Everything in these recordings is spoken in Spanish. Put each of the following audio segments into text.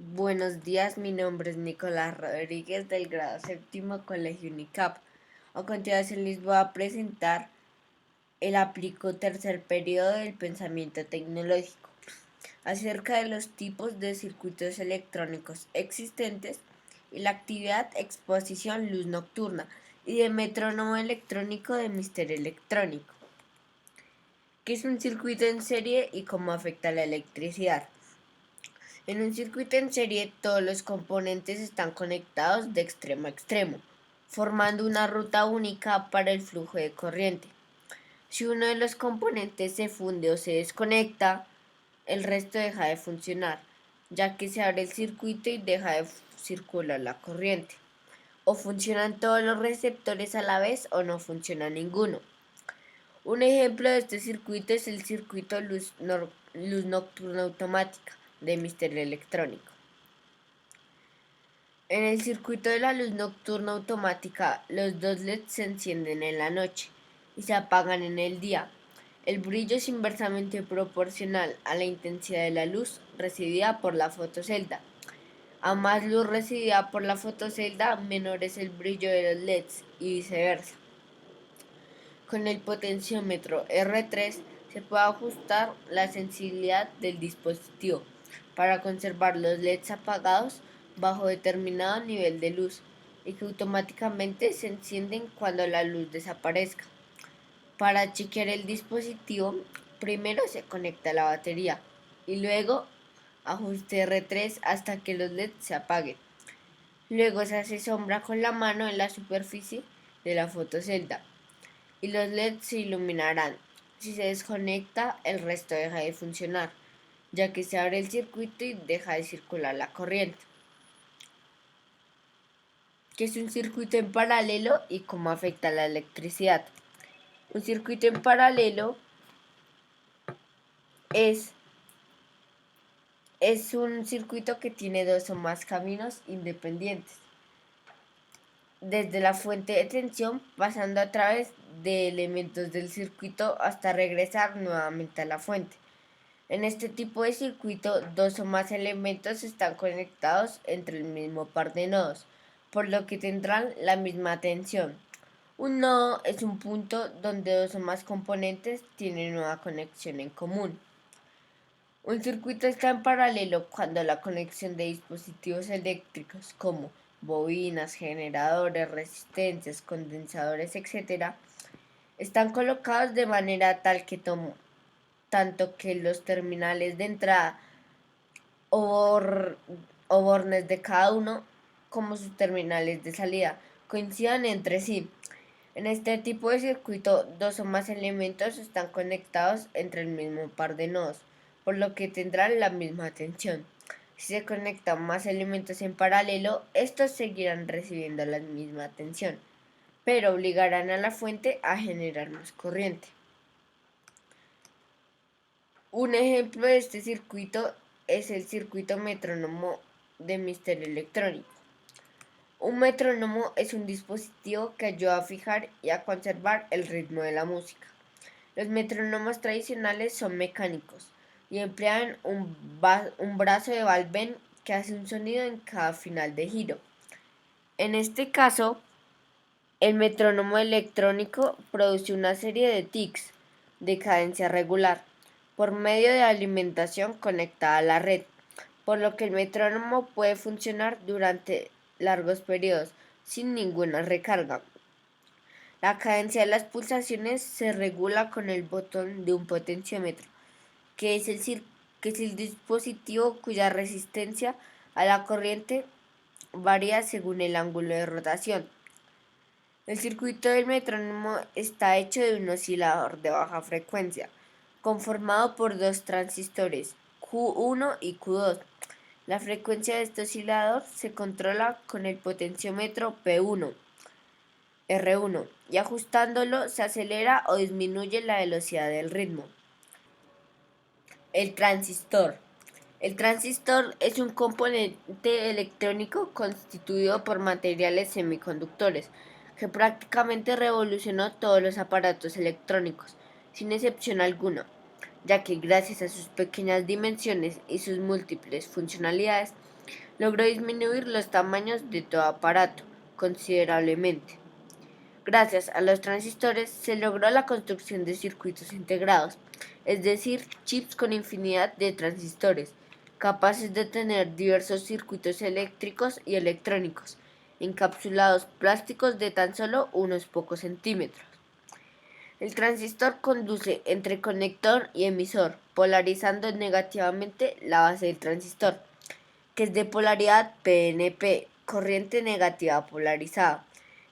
Buenos días, mi nombre es Nicolás Rodríguez del grado séptimo Colegio UNICAP. A continuación les voy a presentar el aplico tercer periodo del pensamiento tecnológico acerca de los tipos de circuitos electrónicos existentes y la actividad exposición luz nocturna y de metrónomo electrónico de misterio electrónico, que es un circuito en serie y cómo afecta la electricidad. En un circuito en serie, todos los componentes están conectados de extremo a extremo, formando una ruta única para el flujo de corriente. Si uno de los componentes se funde o se desconecta, el resto deja de funcionar, ya que se abre el circuito y deja de circular la corriente. O funcionan todos los receptores a la vez o no funciona ninguno. Un ejemplo de este circuito es el circuito luz nocturna automática de misterio electrónico. En el circuito de la luz nocturna automática, los dos LEDs se encienden en la noche y se apagan en el día. El brillo es inversamente proporcional a la intensidad de la luz recibida por la fotocelda. A más luz recibida por la fotocelda, menor es el brillo de los LEDs y viceversa. Con el potenciómetro R3 se puede ajustar la sensibilidad del dispositivo para conservar los LEDs apagados bajo determinado nivel de luz y que automáticamente se encienden cuando la luz desaparezca. Para chequear el dispositivo, primero se conecta la batería y luego ajuste R3 hasta que los LEDs se apaguen. Luego se hace sombra con la mano en la superficie de la fotocelda y los LEDs se iluminarán. Si se desconecta, el resto deja de funcionar, ya que se abre el circuito y deja de circular la corriente. ¿Qué es un circuito en paralelo y cómo afecta la electricidad? Un circuito en paralelo es, es un circuito que tiene dos o más caminos independientes, desde la fuente de tensión pasando a través de elementos del circuito hasta regresar nuevamente a la fuente. En este tipo de circuito, dos o más elementos están conectados entre el mismo par de nodos, por lo que tendrán la misma tensión. Un nodo es un punto donde dos o más componentes tienen una conexión en común. Un circuito está en paralelo cuando la conexión de dispositivos eléctricos como bobinas, generadores, resistencias, condensadores, etc., están colocados de manera tal que tanto que los terminales de entrada o bornes de cada uno como sus terminales de salida coincidan entre sí. En este tipo de circuito, dos o más elementos están conectados entre el mismo par de nodos, por lo que tendrán la misma tensión. Si se conectan más elementos en paralelo, estos seguirán recibiendo la misma tensión, pero obligarán a la fuente a generar más corriente. Un ejemplo de este circuito es el circuito metrónomo de misterio electrónico. Un metrónomo es un dispositivo que ayuda a fijar y a conservar el ritmo de la música. Los metrónomos tradicionales son mecánicos y emplean un brazo de Valven que hace un sonido en cada final de giro. En este caso, el metrónomo electrónico produce una serie de tics de cadencia regular por medio de alimentación conectada a la red, por lo que el metrónomo puede funcionar durante largos periodos sin ninguna recarga. La cadencia de las pulsaciones se regula con el botón de un potenciómetro, que es el dispositivo cuya resistencia a la corriente varía según el ángulo de rotación. El circuito del metrónomo está hecho de un oscilador de baja frecuencia, conformado por dos transistores, Q1 y Q2. La frecuencia de este oscilador se controla con el potenciómetro P1, R1, y ajustándolo se acelera o disminuye la velocidad del ritmo. El transistor. El transistor es un componente electrónico constituido por materiales semiconductores que prácticamente revolucionó todos los aparatos electrónicos, sin excepción alguna, ya que gracias a sus pequeñas dimensiones y sus múltiples funcionalidades logró disminuir los tamaños de todo aparato considerablemente. Gracias a los transistores se logró la construcción de circuitos integrados, es decir, chips con infinidad de transistores, capaces de tener diversos circuitos eléctricos y electrónicos, encapsulados plásticos de tan solo unos pocos centímetros. El transistor conduce entre conector y emisor, polarizando negativamente la base del transistor, que es de polaridad PNP, corriente negativa polarizada.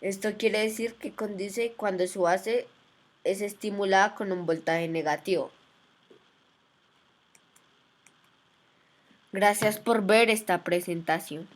Esto quiere decir que conduce cuando su base es estimulada con un voltaje negativo. Gracias por ver esta presentación.